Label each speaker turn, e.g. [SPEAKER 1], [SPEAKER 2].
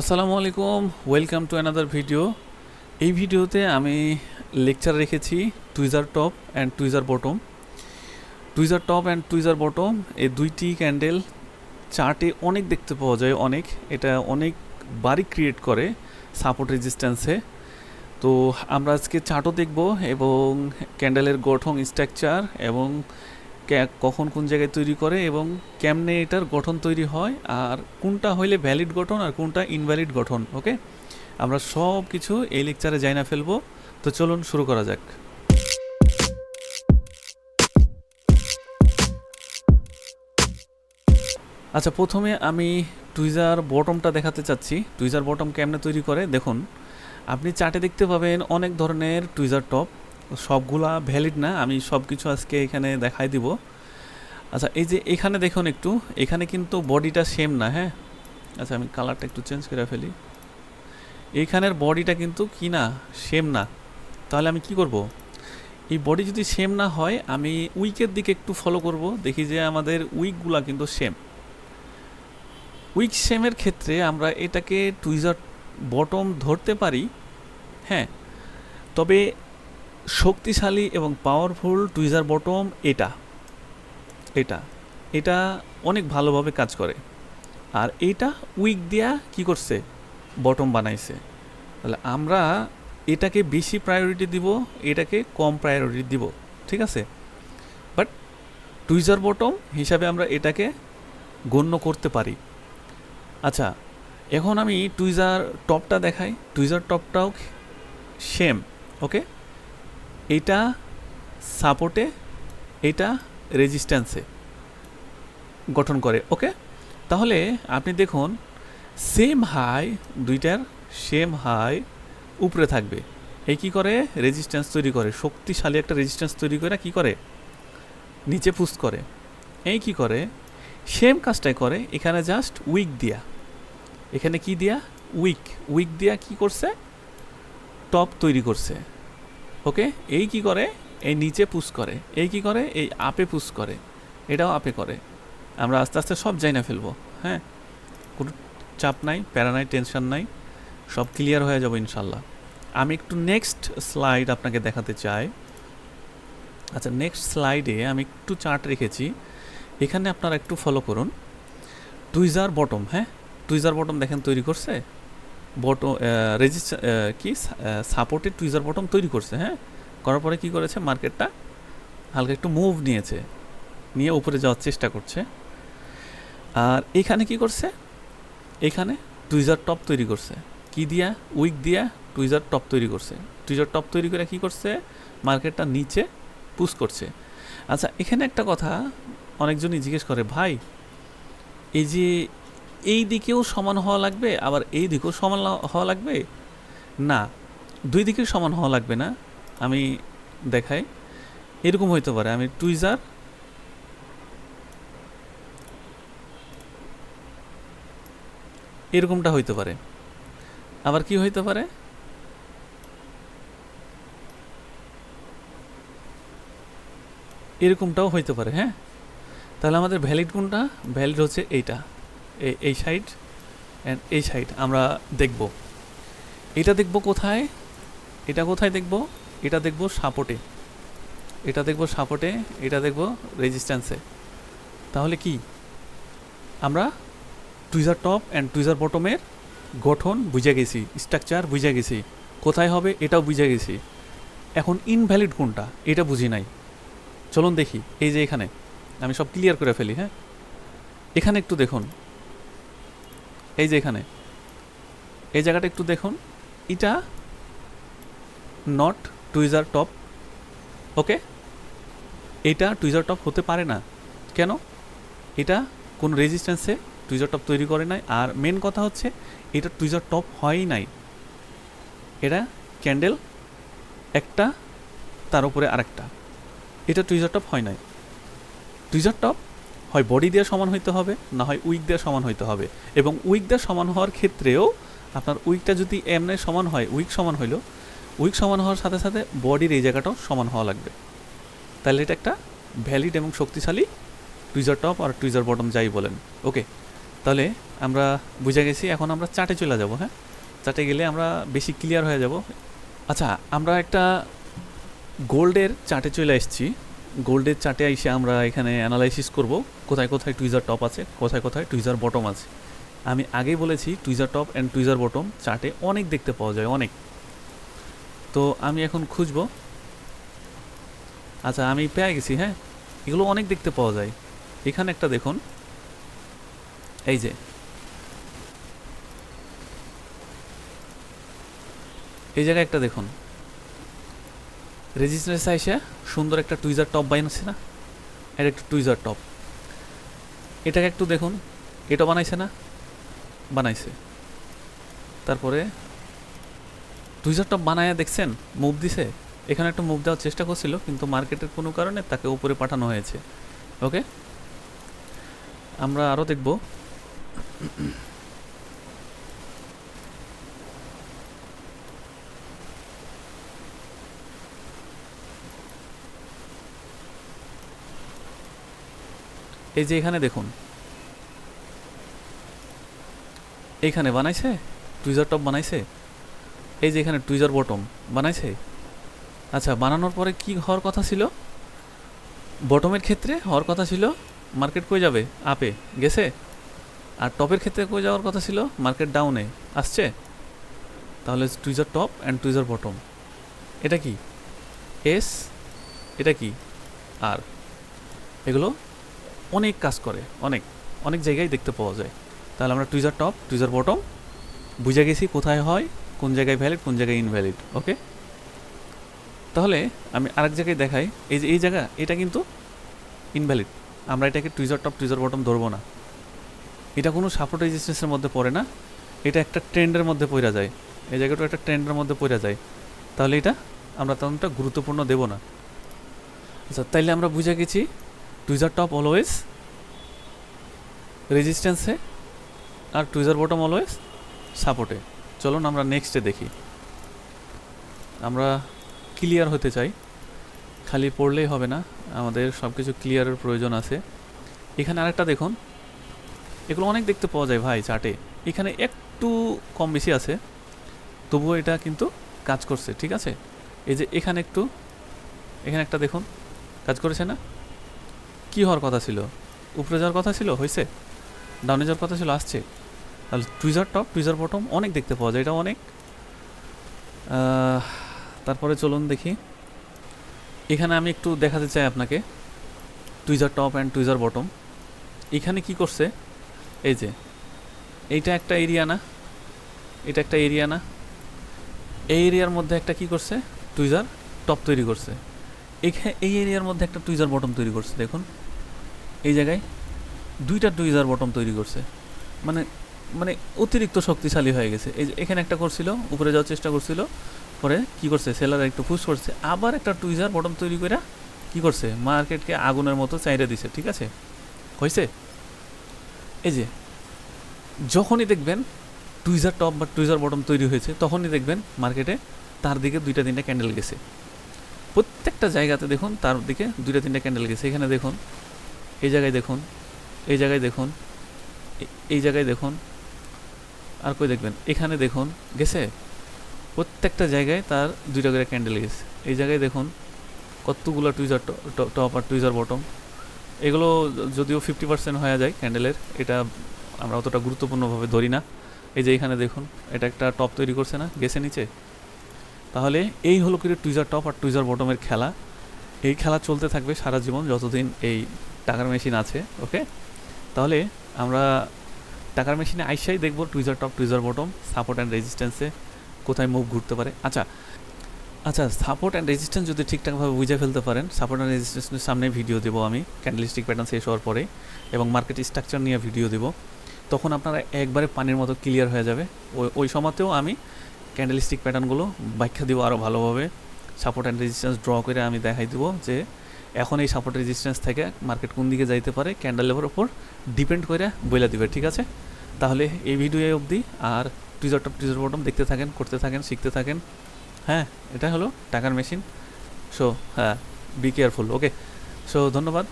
[SPEAKER 1] আসসালামু আলাইকুম, welcome to another video. এই ভিডিওতে আমি লেকচার রেখেছি tweezer top and tweezer bottom. Tweezer top and tweezer bottom এই দুইটি ক্যান্ডেল চার্টে অনেক দেখতে পাওয়া যায়, এটা অনেক বাড়ি ক্রিয়েট করে সাপোর্ট রেজিস্ট্যান্সে। তো আমরা আজকে চার্টও দেখব এবং ক্যান্ডেলের গঠন, স্ট্রাকচার এবং কখন কোন জায়গায় তৈরি করে এবং কেমনে এটার গঠন তৈরি হয়, আর কোনটা হইলে ভ্যালিড গঠন আর কোনটা ইনভ্যালিড গঠন। ওকে, আমরা সব কিছু এই লেকচারে জানা ফেলবো। তো চলুন শুরু করা যাক। আচ্ছা, প্রথমে আমি টুইজার বটমটা দেখাতে চাচ্ছি। টুইজার বটম কেমনে তৈরি করে দেখুন। আপনি চার্টে দেখতে পাবেন অনেক ধরনের টুইজার টপ, সবগুলা ভ্যালিড না, আমি সব কিছু আজকে এখানে দেখাই দিব। আচ্ছা, এই যে এখানে দেখুন একটু, এখানে কিন্তু বডিটা সেম না। হ্যাঁ, আচ্ছা আমি কালারটা একটু চেঞ্জ করে ফেলি। এইখানের বডিটা কিন্তু কি না, সেম না। তাহলে আমি কি করব? এই বডি যদি সেম না হয়, আমি উইকের দিকে একটু ফলো করব, দেখি যে আমাদের উইকগুলা কিন্তু সেম। উইক সেমের ক্ষেত্রে আমরা এটাকে টুইজার বটম ধরতে পারি। হ্যাঁ, তবে শক্তিশালী এবং পাওয়ারফুল টুইজার বটম এটা এটা এটা অনেক ভালোভাবে কাজ করে। আর এইটা উইক দিয়া কি করছে, বটম বানাইছে। তাহলে আমরা এটাকে বেশি প্রায়োরিটি দিব, এটাকে কম প্রায়োরিটি দিব, ঠিক আছে? বাট টুইজার বটম হিসাবে আমরা এটাকে গণ্য করতে পারি। আচ্ছা, এখন আমি টুইজার টপটা দেখাই। Tweezer টপটাও same. ওকে, এইটা সাপোর্টে, এটা রেজিস্ট্যান্সে গঠন করে। ওকে, তাহলে আপনি দেখুন সেম হাই, দুইটার সেম হাই উপরে থাকবে। এই কি করে, রেজিস্ট্যান্স তৈরি করে, শক্তিশালী একটা রেজিস্ট্যান্স তৈরি করে কি করে, নিচে পুশ করে। এই কি করে, সেম কাজটাই করে এখানে, জাস্ট উইক দিয়া। এখানে কি দিয়া, উইক দিয়া কি করছে, টপ তৈরি করছে। ওকে, এই কি করে, এই নিচে পুশ করে। এই কি করে, এই আপে পুশ করে, এটাও আপে করে। আমরা আস্তে আস্তে সব জানা ফেলবো। হ্যাঁ, কোনো চাপ নাই, প্যারা নাই, টেনশন নাই, সব ক্লিয়ার হয়ে যাবো ইনশাল্লাহ। আমি একটু নেক্সট স্লাইড আপনাকে দেখাতে চাই। আচ্ছা, নেক্সট স্লাইডে আমি একটু চার্ট রেখেছি, এখানে আপনারা একটু ফলো করুন। টুইজার বটম, হ্যাঁ টুইজার বটম দেখেন তৈরি করছে, বটম রেজিস্টার কি সাপোর্টেড টুইজার বটম তৈরি করছে। হ্যাঁ, করার পরে কি করেছে, মার্কেটটা হালকা একটু মুভ নিয়েছে, নিয়ে উপরে যাওয়ার চেষ্টা করছে। আর এখানে কি করছে, এখানে টুইজার টপ তৈরি করছে। কি দিয়া, উইক দিয়া টুইজার টপ তৈরি করছে। টুইজার টপ তৈরি করে কি করছে, মার্কেটটা নিচে পুশ করছে। আচ্ছা, এখানে একটা কথা অনেকজনই জিজ্ঞেস করে, ভাই এই যে এই দিকেও সমান হওয়া লাগবে, আবার এই দিকেও সমান হওয়া লাগবে? না, দুই দিকেও সমান হওয়া লাগবে না। আমি দেখাই, এরকম হইতে পারে, আমি টুইজার এরকমটা হইতে পারে, আবার কি হইতে পারে, এরকমটাও হইতে পারে। হ্যাঁ, তাহলে আমাদের ভ্যালিড কোনটা, ভ্যালিড হচ্ছে এইটা, এই সাইড অ্যান্ড এই সাইড আমরা দেখব। এটা দেখব কোথায়, এটা কোথায় দেখব, এটা দেখব সাপোর্টে, এটা দেখব সাপোর্টে, এটা দেখব রেজিস্ট্যান্সে। তাহলে কি, আমরা টুইজার টপ অ্যান্ড টুইজার বটমের গঠন বুঝে গেছি, স্ট্রাকচার বুঝে গেছি, কোথায় হবে এটাও বুঝে গেছি। এখন ইনভ্যালিড কোনটা এটা বুঝি নাই। চলুন দেখি, এই যে এখানে আমি সব ক্লিয়ার করে ফেলি। হ্যাঁ, এখানে একটু দেখুন, এই যে এখানে এই জায়গাটা একটু দেখুন, এটা নট টুইজার টপ। ওকে, এটা টুইজার টপ হতে পারে না। কেন, এটা কোন রেজিস্ট্যান্সে টুইজার টপ তৈরি করে নাই। আর মেন কথা হচ্ছে এটা টুইজার টপ হয়ই নাই, এটা ক্যান্ডেল একটা তার উপরে আরেকটা, এটা টুইজার টপ হয় নাই। টুইজার টপ হয় বডি দিয়ে সমান হইতে হবে, না হয় উইক দিয়ে সমান হইতে হবে। এবং উইক দিয়ে সমান হওয়ার ক্ষেত্রেও আপনার উইকটা যদি এমনে সমান হয়, উইক সমান হইল, উইক সমান হওয়ার সাথে সাথে বডির এই জায়গাটাও সমান হওয়া লাগবে। তাহলে এটা একটা ভ্যালিড এবং শক্তিশালী টুইজার টপ আর টুইজার বটম যাই বলেন। ওকে, তাহলে আমরা বুঝে গেছি, এখন আমরা চার্টে চলে যাব। হ্যাঁ, চার্টে গেলে আমরা বেশি ক্লিয়ার হয়ে যাব। আচ্ছা, আমরা একটা গোল্ডের চার্টে চলে এসেছি। গোল্ডের চার্টে এসে আমরা এখানে অ্যানালাইসিস করব কোথায় কোথায় টুইজার টপ আছে, কোথায় কোথায় টুইজার বটম আছে। আমি আগেই বলেছি tweezer top and tweezer bottom চার্টে অনেক দেখতে পাওয়া যায়, অনেক। তো আমি এখন খুঁজব। আচ্ছা, আমি পেয়ে গেছি। হ্যাঁ, এগুলো অনেক দেখতে পাওয়া যায়। এখানে একটা দেখুন, এই যে এই জায়গায় একটা দেখুন, রেজিস্ট্যান্স আইসা সুন্দর একটা টুইজার টপ বানাইছে না? এটা একটা টুইজার টপ। এটাকে একটু দেখুন, এটা বানাইছে না? বানাইছে। তারপরে টুইজার টপ বানায়া দেখছেন, মুভ দিছে। এখানে একটা মুভ দেওয়ার চেষ্টা করছিল, কিন্তু মার্কেটের কোনো কারণে তাকে উপরে পাঠানো হয়েছে। ওকে, আমরা আরও দেখব। এই যে এখানে দেখুন, এইখানে বানাইছে টুইজার টপ বানাইছে। এই যে এখানে টুইজার বটম বানাইছে। আচ্ছা, বানানোর পরে কি হওয়ার কথা ছিল? বটমের ক্ষেত্রে হওয়ার কথা ছিল মার্কেট কই যাবে, আপে গেছে। আর টপের ক্ষেত্রে কই যাওয়ার কথা ছিল, মার্কেট ডাউনে আসছে। তাহলে tweezer top and tweezer bottom, এটা কি এস, এটা কি আর। এগুলো অনেক কাজ করে, অনেক অনেক জায়গায় দেখতে পাওয়া যায়। তাহলে আমরা টুইজার টপ টুইজার বটম বুঝে গেছি কোথায় হয়, কোন জায়গায় ভ্যালিড, কোন জায়গায় ইনভ্যালিড। ওকে, তাহলে আমি আরেক জায়গায় দেখাই। এই যে এই জায়গা, এটা কিন্তু ইনভ্যালিড। আমরা এটাকে টুইজার টপ টুইজার বটম ধরবো না। এটা কোনো সাপোর্ট রেজিস্ট্যান্সের মধ্যে পড়ে না, এটা একটা ট্রেন্ডের মধ্যে পড়া যায়। এই জায়গাটা একটা ট্রেন্ডের মধ্যে পড়া যায়। তাহলে এটা আমরা তেমনটা গুরুত্বপূর্ণ দেব না। আচ্ছা, তাইলে আমরা বুঝে গেছি টুইজার টপ অলওয়েজ রেজিস্ট্যান্সে আর টুইজার বটম অলওয়েজ সাপোর্টে। চলুন আমরা নেক্সটে দেখি। আমরা ক্লিয়ার হতে চাই, খালি পড়লেই হবে না, আমাদের সব কিছু ক্লিয়ারের প্রয়োজন আছে। এখানে আরেকটা দেখুন, এগুলো অনেক দেখতে পাওয়া যায় ভাই চার্টে। এখানে একটু কম বেশি আছে, তবুও এটা কিন্তু কাজ করছে। ঠিক আছে, এই যে এখানে একটু, এখানে একটা দেখুন, কাজ করেছে না? কি হওয়ার কথা ছিল? উপরে যাওয়ার কথা ছিল, হয়েছে। ডাউনে যাওয়ার কথা ছিল, আসছে। তাহলে টুইজার টপ টুইজার বটম অনেক দেখতে পাওয়া যায়, এটা অনেক। তারপরে চলুন দেখি। এখানে আমি একটু দেখাতে চাই আপনাকে tweezer top and tweezer bottom. এখানে কি করছে, এই যে এইটা একটা এরিয়া না, এটা একটা এরিয়া না, এই এরিয়ার মধ্যে একটা কি করছে, টুইজার টপ তৈরি করছে। এই এরিয়ার মধ্যে একটা টুইজার বটম তৈরি করছে। দেখুন এই জায়গায় দুইটা টুইজার বটম তৈরি করছে, মানে মানে অতিরিক্ত শক্তিশালী হয়ে গেছে। এই যে এখানে একটা করছিল, উপরে যাওয়ার চেষ্টা করছিল, পরে কি করছে, সেলার একটু পুশ করছে, আবার একটা টুইজার বটম তৈরি করে কি করছে, মার্কেটকে আগুনের মতো চাইরে দিছে। ঠিক আছে, হয়েছে। এই যে যখনই দেখবেন টুইজার টপ বা টুইজার বটম তৈরি হয়েছে, তখনই দেখবেন মার্কেটে তার দিকে দুইটা তিনটা ক্যান্ডেল গেছে। প্রত্যেকটা জায়গাতে দেখুন তার দিকে দুইটা তিনটা ক্যান্ডেল গেছে। এখানে দেখুন, এই জায়গায় দেখুন, এই জায়গায় দেখুন, এই জায়গায় দেখুন, আর কই দেখবেন, এখানে দেখুন, গেছে। প্রত্যেকটা জায়গায় তার দুইটা করে ক্যান্ডেল গেছে। এই জায়গায় দেখুন কতগুলো টুইজার টপ আর টুইজার বটম। এগুলো যদিও 50% হয়ে যায় ক্যান্ডেলের, এটা আমরা অতটা গুরুত্বপূর্ণভাবে ধরি না। এই যে এখানে দেখুন, এটা একটা টপ তৈরি করছে না, গেছে নিচে। তাহলে এই হলো কি টুইজার টপ আর টুইজার বটমের খেলা। এই খেলা চলতে থাকবে সারা জীবন, যতদিন এই টাকার মেশিন আছে। ওকে, তাহলে আমরা টাকার মেশিনে আইসাই দেখব tweezer top tweezer bottom, support and রেজিস্ট্যান্সে কোথায় মুভ ঘুরতে পারে। আচ্ছা, সাপোর্ট অ্যান্ড রেজিস্ট্যান্স যদি ঠিকঠাকভাবে বুঝে ফেলতে পারেন, সাপোর্ট অ্যান্ড রেজিস্ট্যান্সের সামনে ভিডিও দেবো আমি, ক্যান্ডেলস্টিক প্যাটার্ন শেষ হওয়ার পরে, এবং মার্কেট স্ট্রাকচার নিয়ে ভিডিও দেবো। তখন আপনারা একবারে পানির মতো ক্লিয়ার হয়ে যাবে। ওই সময়তেও আমি ক্যান্ডেলস্টিক প্যাটার্নগুলো ব্যাখ্যা দেবো আরও ভালোভাবে। সাপোর্ট অ্যান্ড রেজিস্ট্যান্স ড্র করে আমি দেখাই দেবো যে এখন এই সাপোর্ট রেজিস্ট্যান্স থেকে মার্কেট কোন দিকে যাইতে পারে, ক্যান্ডেলের ওপর ডিপেন্ড করে বলে দিবে। ঠিক আছে, তাহলে এই ভিডিও অবধি। আর টুইজার টপ টুইজার বটম দেখতে থাকেন, করতে থাকেন, শিখতে থাকেন। হ্যাঁ, এটা হলো টাকার মেশিন। সো হ্যাঁ, বি কেয়ারফুল। ওকে, সো ধন্যবাদ।